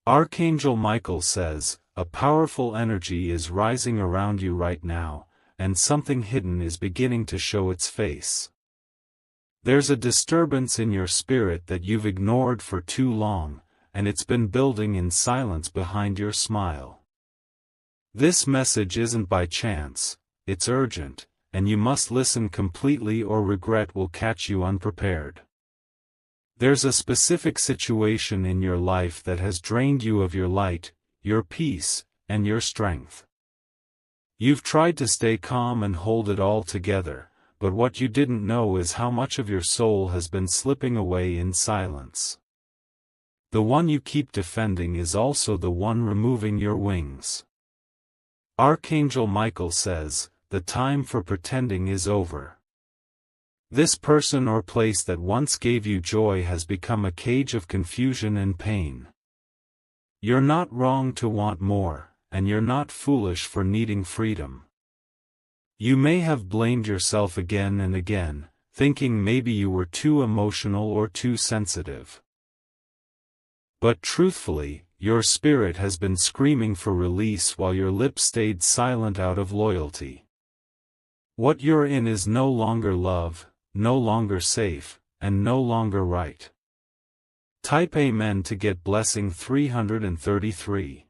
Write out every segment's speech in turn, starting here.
Archangel Michael says, a powerful energy is rising around you right now, and something hidden is beginning to show its face. There's a disturbance in your spirit that you've ignored for too long, and it's been building in silence behind your smile. This message isn't by chance, it's urgent, and you must listen completely or regret will catch you unprepared. There's a specific situation in your life that has drained you of your light, your peace, and your strength. You've tried to stay calm and hold it all together, but what you didn't know is how much of your soul has been slipping away in silence. The one you keep defending is also the one removing your wings. Archangel Michael says, the time for pretending is over. This person or place that once gave you joy has become a cage of confusion and pain. You're not wrong to want more, and you're not foolish for needing freedom. You may have blamed yourself again and again, thinking maybe you were too emotional or too sensitive. But truthfully, your spirit has been screaming for release while your lips stayed silent out of loyalty. What you're in is no longer love, no longer safe, and no longer right. Type Amen to get blessing 333.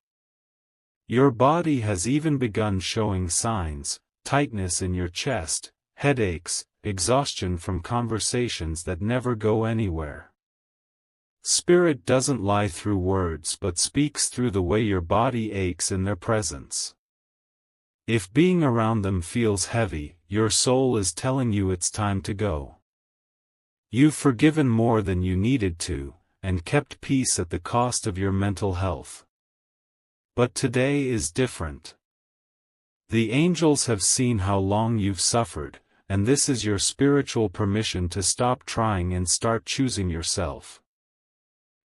Your body has even begun showing signs, tightness in your chest, headaches, exhaustion from conversations that never go anywhere. Spirit doesn't lie through words but speaks through the way your body aches in their presence. If being around them feels heavy, your soul is telling you it's time to go. You've forgiven more than you needed to, and kept peace at the cost of your mental health. But today is different. The angels have seen how long you've suffered, and this is your spiritual permission to stop trying and start choosing yourself.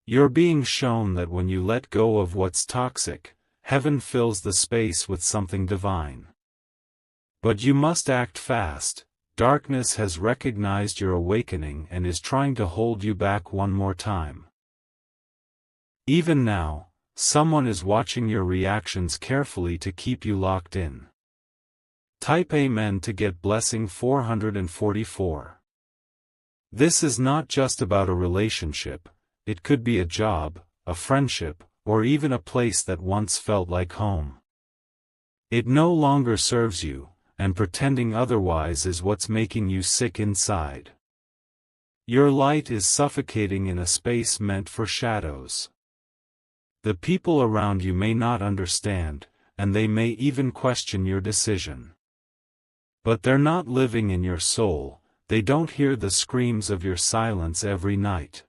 You're being shown that when you let go of what's toxic, heaven fills the space with something divine. But you must act fast. Darkness has recognized your awakening and is trying to hold you back one more time. Even now, someone is watching your reactions carefully to keep you locked in. Type Amen to get blessing 444. This is not just about a relationship, it could be a job, a friendship, or even a place that once felt like home. It no longer serves you, and pretending otherwise is what's making you sick inside. Your light is suffocating in a space meant for shadows. The people around you may not understand, and they may even question your decision. But they're not living in your soul, they don't hear the screams of your silence every night.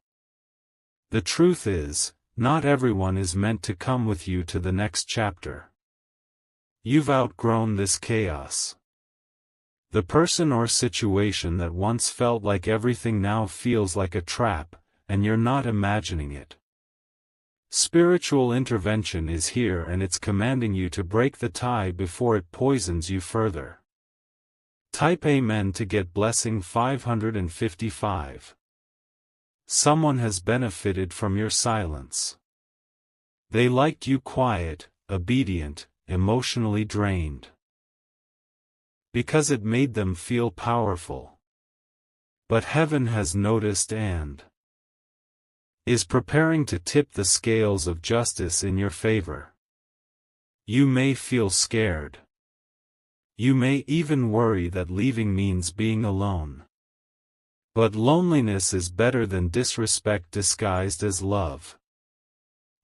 The truth is, not everyone is meant to come with you to the next chapter. You've outgrown this chaos. The person or situation that once felt like everything now feels like a trap, and you're not imagining it. Spiritual intervention is here and it's commanding you to break the tie before it poisons you further. Type Amen to get blessing 555. Someone has benefited from your silence. They liked you quiet, obedient, emotionally drained. Because it made them feel powerful. But heaven has noticed and is preparing to tip the scales of justice in your favor. You may feel scared. You may even worry that leaving means being alone. But loneliness is better than disrespect disguised as love.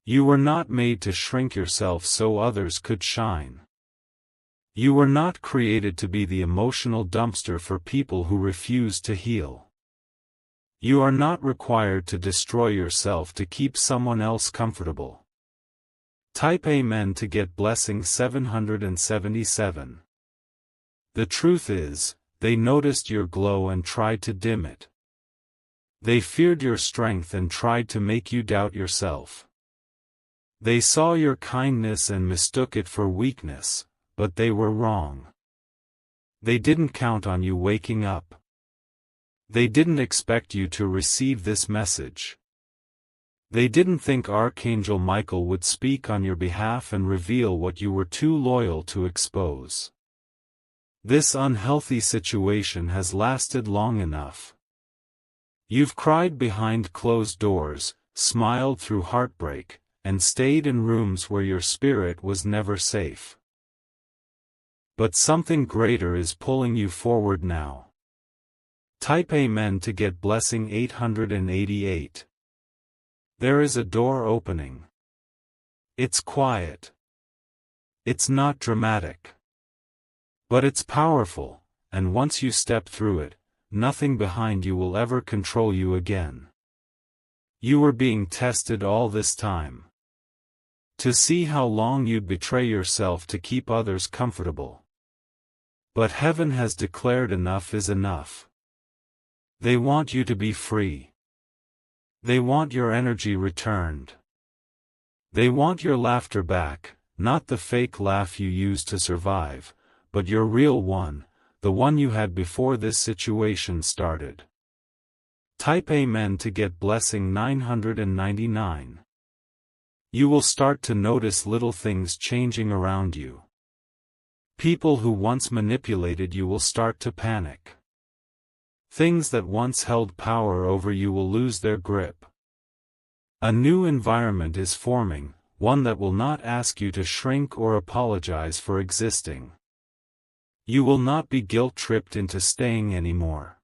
You were not made to shrink yourself so others could shine. You were not created to be the emotional dumpster for people who refuse to heal. You are not required to destroy yourself to keep someone else comfortable. Type Amen to get blessing 777. The truth is, they noticed your glow and tried to dim it. They feared your strength and tried to make you doubt yourself. They saw your kindness and mistook it for weakness, but they were wrong. They didn't count on you waking up. They didn't expect you to receive this message. They didn't think Archangel Michael would speak on your behalf and reveal what you were too loyal to expose. This unhealthy situation has lasted long enough. You've cried behind closed doors, smiled through heartbreak, and stayed in rooms where your spirit was never safe. But something greater is pulling you forward now. Type Amen to get blessing 888. There is a door opening. It's quiet. It's not dramatic. But it's powerful, and once you step through it, nothing behind you will ever control you again. You were being tested all this time. To see how long you'd betray yourself to keep others comfortable. But heaven has declared enough is enough. They want you to be free. They want your energy returned. They want your laughter back, not the fake laugh you used to survive, but your real one, the one you had before this situation started. Type Amen to get blessing 999. You will start to notice little things changing around you. People who once manipulated you will start to panic. Things that once held power over you will lose their grip. A new environment is forming, one that will not ask you to shrink or apologize for existing. You will not be guilt-tripped into staying anymore.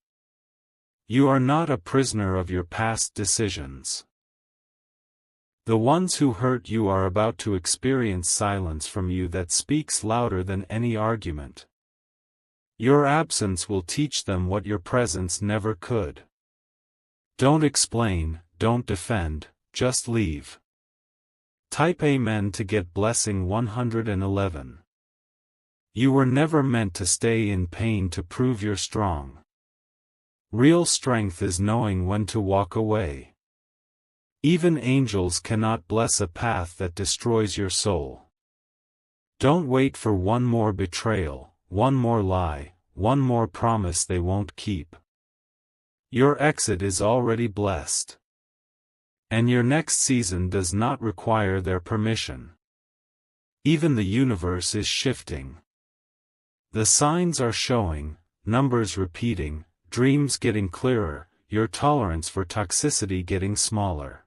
You are not a prisoner of your past decisions. The ones who hurt you are about to experience silence from you that speaks louder than any argument. Your absence will teach them what your presence never could. Don't explain, don't defend, just leave. Type Amen to get blessing 111. You were never meant to stay in pain to prove you're strong. Real strength is knowing when to walk away. Even angels cannot bless a path that destroys your soul. Don't wait for one more betrayal, one more lie, one more promise they won't keep. Your exit is already blessed. And your next season does not require their permission. Even the universe is shifting. The signs are showing, numbers repeating, dreams getting clearer, your tolerance for toxicity getting smaller.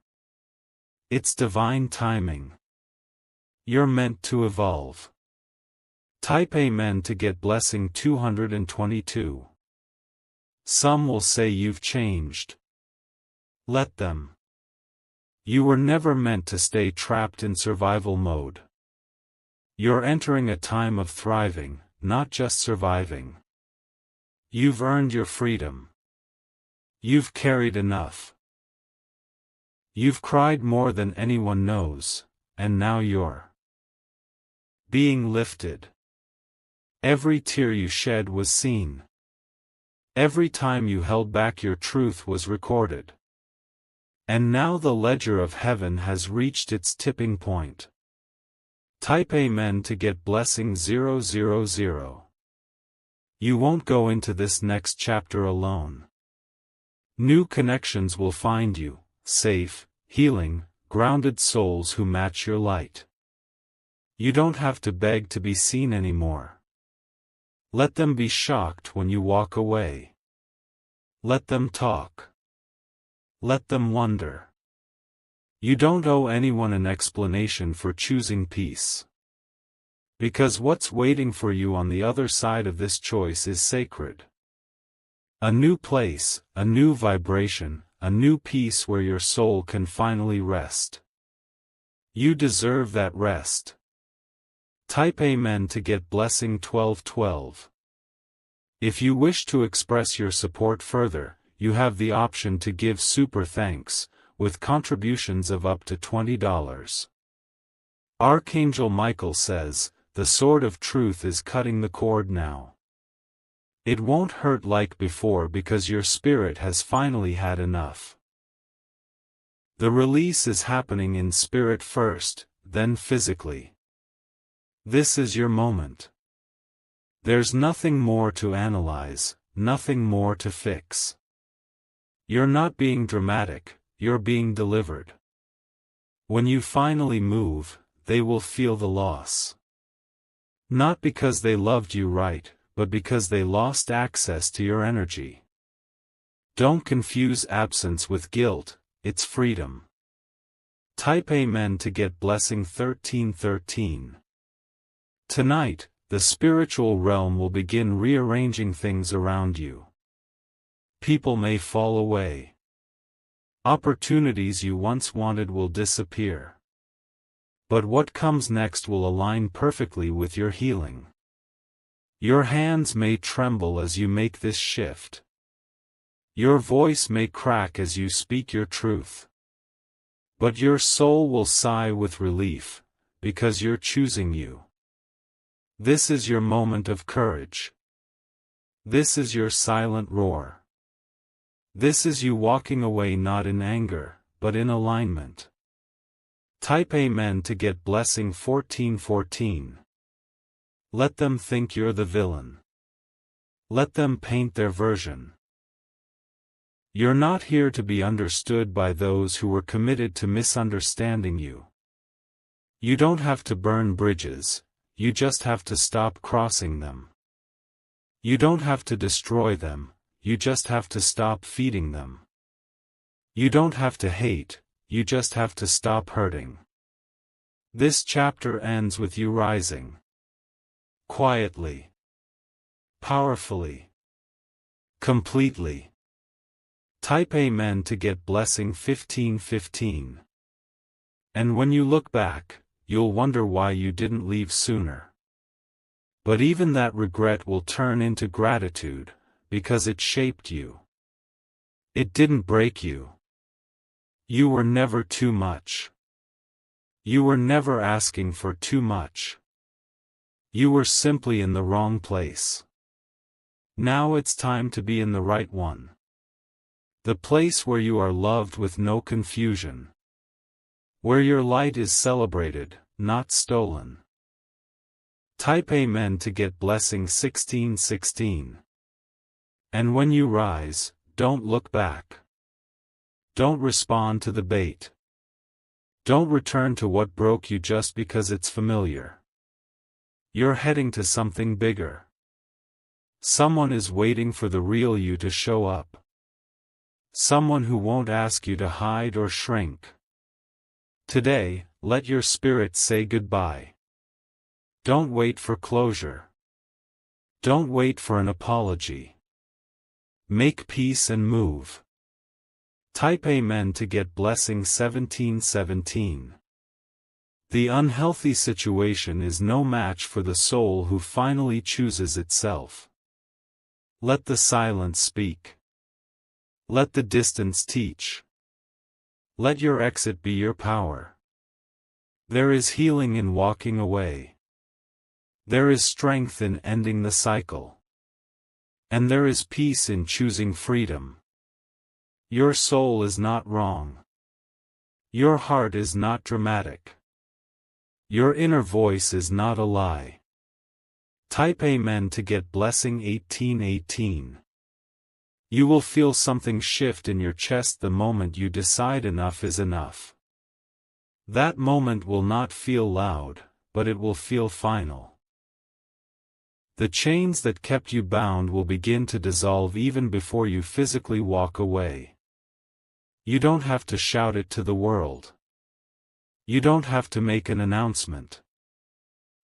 It's divine timing. You're meant to evolve. Type Amen to get blessing 222. Some will say you've changed. Let them. You were never meant to stay trapped in survival mode. You're entering a time of thriving, not just surviving. You've earned your freedom. You've carried enough. You've cried more than anyone knows, and now you're being lifted. Every tear you shed was seen. Every time you held back your truth was recorded. And now the ledger of heaven has reached its tipping point. Type Amen to get blessing 000. You won't go into this next chapter alone. New connections will find you, safe, healing, grounded souls who match your light. You don't have to beg to be seen anymore. Let them be shocked when you walk away. Let them talk. Let them wonder. You don't owe anyone an explanation for choosing peace. Because what's waiting for you on the other side of this choice is sacred. A new place, a new vibration, a new peace where your soul can finally rest. You deserve that rest. Type Amen to get blessing 1212. If you wish to express your support further, you have the option to give super thanks, with contributions of up to $20. Archangel Michael says, the sword of truth is cutting the cord now. It won't hurt like before because your spirit has finally had enough. The release is happening in spirit first, then physically. This is your moment. There's nothing more to analyze, nothing more to fix. You're not being dramatic, you're being delivered. When you finally move, they will feel the loss. Not because they loved you right, but because they lost access to your energy. Don't confuse absence with guilt, it's freedom. Type Amen to get blessing 1313. Tonight, the spiritual realm will begin rearranging things around you. People may fall away. Opportunities you once wanted will disappear. But what comes next will align perfectly with your healing. Your hands may tremble as you make this shift. Your voice may crack as you speak your truth. But your soul will sigh with relief, because you're choosing you. This is your moment of courage. This is your silent roar. This is you walking away not in anger, but in alignment. Type Amen to get blessing 1414. Let them think you're the villain. Let them paint their version. You're not here to be understood by those who were committed to misunderstanding you. You don't have to burn bridges, you just have to stop crossing them. You don't have to destroy them, you just have to stop feeding them. You don't have to hate, you just have to stop hurting. This chapter ends with you rising. Quietly. Powerfully. Completely. Type Amen to get blessing 1515. And when you look back, you'll wonder why you didn't leave sooner. But even that regret will turn into gratitude, because it shaped you. It didn't break you. You were never too much. You were never asking for too much. You were simply in the wrong place. Now it's time to be in the right one. The place where you are loved with no confusion. Where your light is celebrated, not stolen. Type Amen to get blessing 1616. And when you rise, don't look back. Don't respond to the bait. Don't return to what broke you just because it's familiar. You're heading to something bigger. Someone is waiting for the real you to show up. Someone who won't ask you to hide or shrink. Today, let your spirit say goodbye. Don't wait for closure. Don't wait for an apology. Make peace and move. Type Amen to get blessing 1717. The unhealthy situation is no match for the soul who finally chooses itself. Let the silence speak. Let the distance teach. Let your exit be your power. There is healing in walking away. There is strength in ending the cycle. And there is peace in choosing freedom. Your soul is not wrong. Your heart is not dramatic. Your inner voice is not a lie. Type Amen to get blessing 1818. You will feel something shift in your chest the moment you decide enough is enough. That moment will not feel loud, but it will feel final. The chains that kept you bound will begin to dissolve even before you physically walk away. You don't have to shout it to the world. You don't have to make an announcement.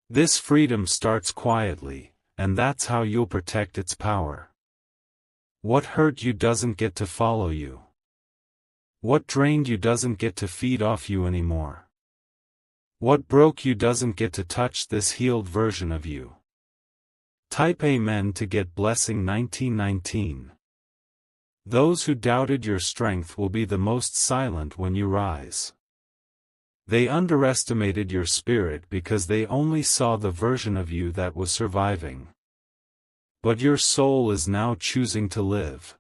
This freedom starts quietly, and that's how you'll protect its power. What hurt you doesn't get to follow you. What drained you doesn't get to feed off you anymore. What broke you doesn't get to touch this healed version of you. Type Amen to get blessing 1919. Those who doubted your strength will be the most silent when you rise. They underestimated your spirit because they only saw the version of you that was surviving. But your soul is now choosing to live.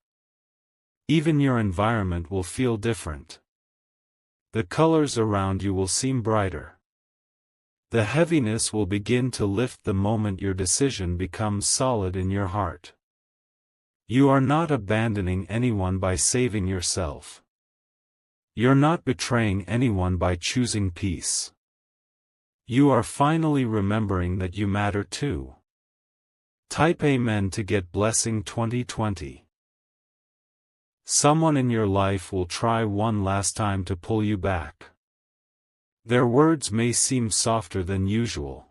Even your environment will feel different. The colors around you will seem brighter. The heaviness will begin to lift the moment your decision becomes solid in your heart. You are not abandoning anyone by saving yourself. You're not betraying anyone by choosing peace. You are finally remembering that you matter too. Type Amen to get blessing 2020. Someone in your life will try one last time to pull you back. Their words may seem softer than usual.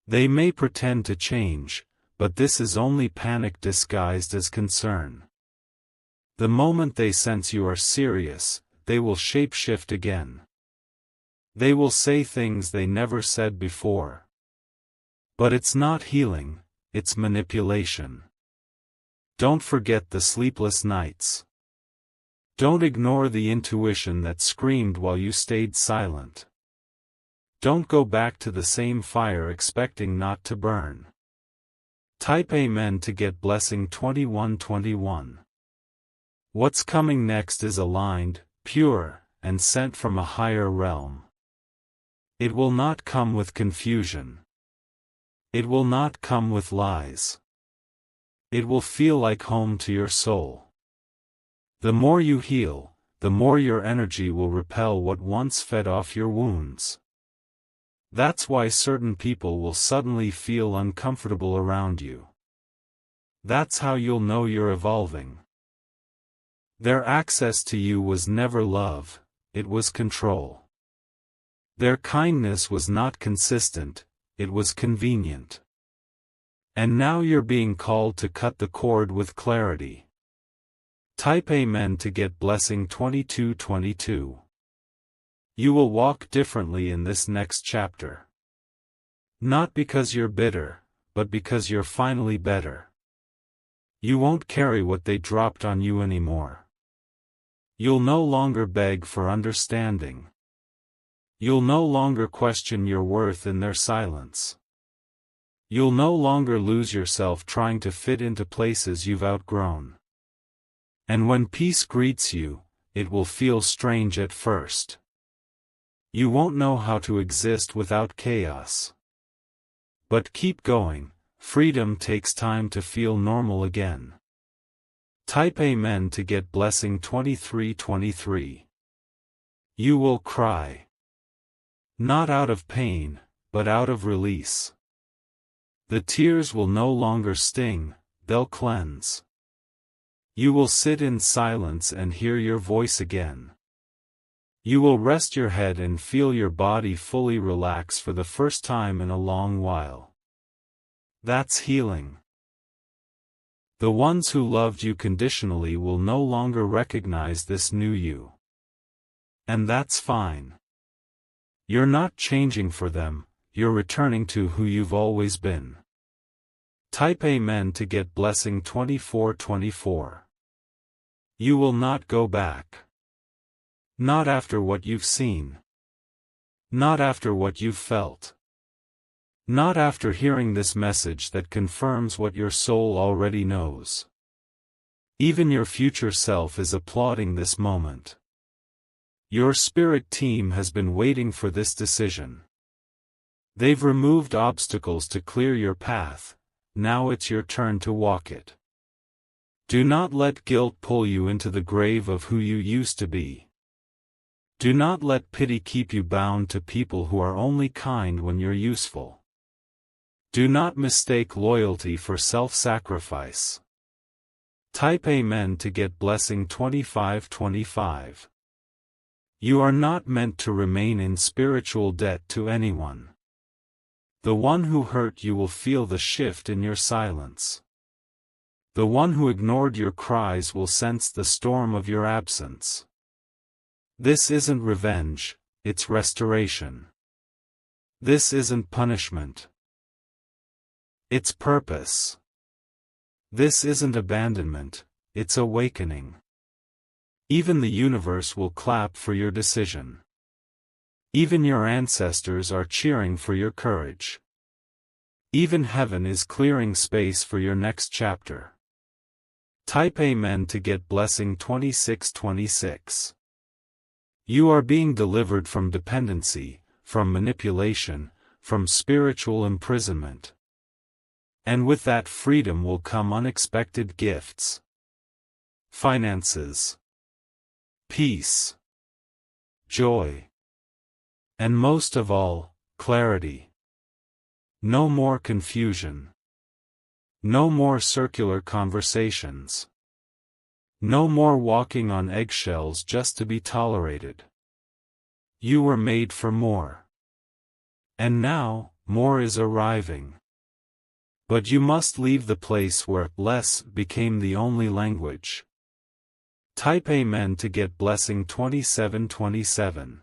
They may pretend to change, but this is only panic disguised as concern. The moment they sense you are serious, they will shape-shift again. They will say things they never said before. But it's not healing, it's manipulation. Don't forget the sleepless nights. Don't ignore the intuition that screamed while you stayed silent. Don't go back to the same fire expecting not to burn. Type Amen to get blessing 2121. What's coming next is aligned, pure, and sent from a higher realm. It will not come with confusion. It will not come with lies. It will feel like home to your soul. The more you heal, the more your energy will repel what once fed off your wounds. That's why certain people will suddenly feel uncomfortable around you. That's how you'll know you're evolving. Their access to you was never love, it was control. Their kindness was not consistent, it was convenient. And now you're being called to cut the cord with clarity. Type Amen to get blessing 2222. You will walk differently in this next chapter. Not because you're bitter, but because you're finally better. You won't carry what they dropped on you anymore. You'll no longer beg for understanding. You'll no longer question your worth in their silence. You'll no longer lose yourself trying to fit into places you've outgrown. And when peace greets you, it will feel strange at first. You won't know how to exist without chaos. But keep going, freedom takes time to feel normal again. Type Amen to get blessing 2323. You will cry. Not out of pain, but out of release. The tears will no longer sting, they'll cleanse. You will sit in silence and hear your voice again. You will rest your head and feel your body fully relax for the first time in a long while. That's healing. The ones who loved you conditionally will no longer recognize this new you. And that's fine. You're not changing for them, you're returning to who you've always been. Type Amen to get blessing 2424. You will not go back. Not after what you've seen. Not after what you've felt. Not after hearing this message that confirms what your soul already knows. Even your future self is applauding this moment. Your spirit team has been waiting for this decision. They've removed obstacles to clear your path, now it's your turn to walk it. Do not let guilt pull you into the grave of who you used to be. Do not let pity keep you bound to people who are only kind when you're useful. Do not mistake loyalty for self-sacrifice. Type Amen to get blessing 2525. You are not meant to remain in spiritual debt to anyone. The one who hurt you will feel the shift in your silence. The one who ignored your cries will sense the storm of your absence. This isn't revenge, it's restoration. This isn't punishment. It's purpose. This isn't abandonment, it's awakening. Even the universe will clap for your decision. Even your ancestors are cheering for your courage. Even heaven is clearing space for your next chapter. Type Amen to get blessing 2626. You are being delivered from dependency, from manipulation, from spiritual imprisonment. And with that freedom will come unexpected gifts. Finances. Peace. joy. And most of all, clarity. No more confusion. No more circular conversations. No more walking on eggshells just to be tolerated. You were made for more. And now, more is arriving. But you must leave the place where less became the only language. Type Amen to get blessing 2727.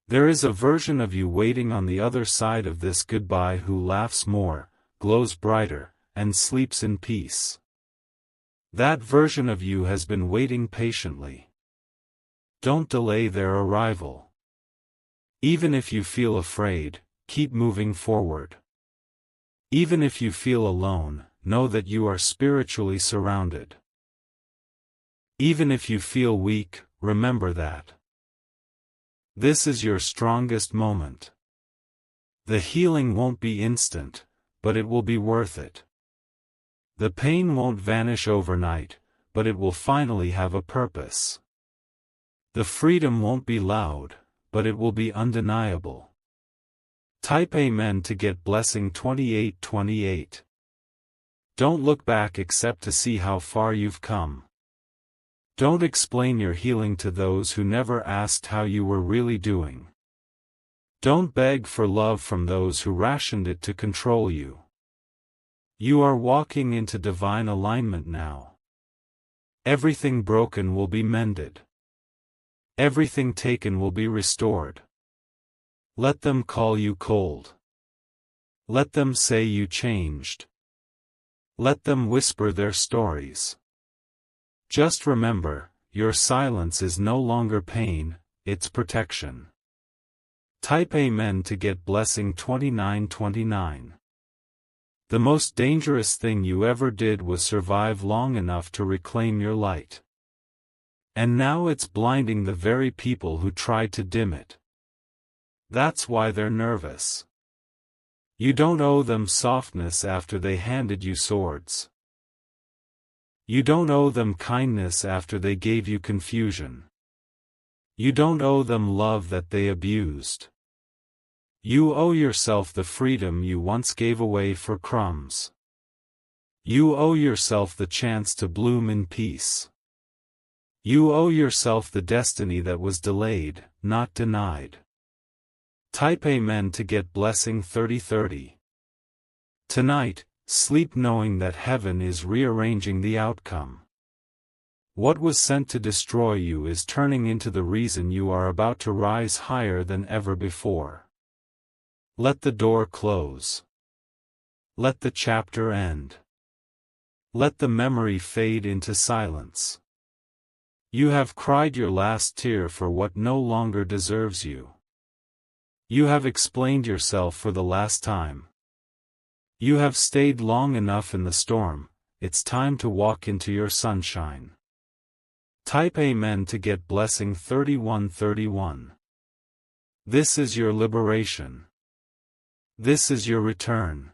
There is a version of you waiting on the other side of this goodbye who laughs more, glows brighter, and sleeps in peace. That version of you has been waiting patiently. Don't delay their arrival. Even if you feel afraid, keep moving forward. Even if you feel alone, know that you are spiritually surrounded. Even if you feel weak, remember that. This is your strongest moment. The healing won't be instant, but it will be worth it. The pain won't vanish overnight, but it will finally have a purpose. The freedom won't be loud, but it will be undeniable. Type Amen to get blessing 2828. Don't look back except to see how far you've come. Don't explain your healing to those who never asked how you were really doing. Don't beg for love from those who rationed it to control you. You are walking into divine alignment now. Everything broken will be mended. Everything taken will be restored. Let them call you cold. Let them say you changed. Let them whisper their stories. Just remember, your silence is no longer pain, it's protection. Type Amen to get blessing 2929. The most dangerous thing you ever did was survive long enough to reclaim your light. And now it's blinding the very people who tried to dim it. That's why they're nervous. You don't owe them softness after they handed you swords. You don't owe them kindness after they gave you confusion. You don't owe them love that they abused. You owe yourself the freedom you once gave away for crumbs. You owe yourself the chance to bloom in peace. You owe yourself the destiny that was delayed, not denied. Type Amen to get blessing 3030. Tonight, sleep knowing that heaven is rearranging the outcome. What was sent to destroy you is turning into the reason you are about to rise higher than ever before. Let the door close. Let the chapter end. Let the memory fade into silence. You have cried your last tear for what no longer deserves you. You have explained yourself for the last time. You have stayed long enough in the storm, it's time to walk into your sunshine. Type Amen to get blessing 3131. This is your liberation. This is your return.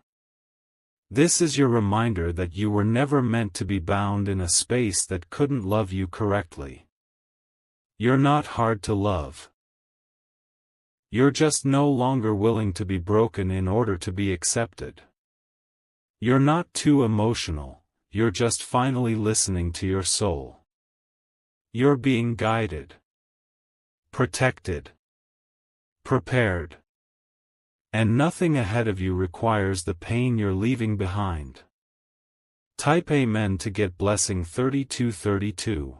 This is your reminder that you were never meant to be bound in a space that couldn't love you correctly. You're not hard to love. You're just no longer willing to be broken in order to be accepted. You're not too emotional, you're just finally listening to your soul. You're being guided, protected, prepared. And nothing ahead of you requires the pain you're leaving behind. Type Amen to get blessing 3232.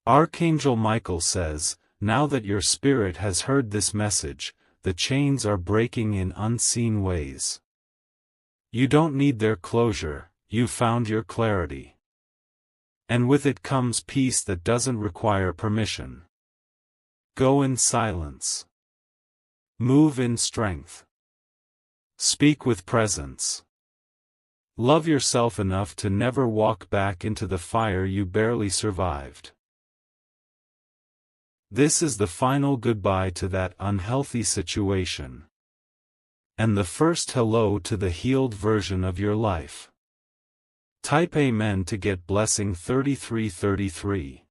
Archangel Michael says, now that your spirit has heard this message, the chains are breaking in unseen ways. You don't need their closure, you found your clarity. And with it comes peace that doesn't require permission. Go in silence. Move in strength. Speak with presence. Love yourself enough to never walk back into the fire you barely survived. This is the final goodbye to that unhealthy situation. And the first hello to the healed version of your life. Type Amen to get blessing 3333.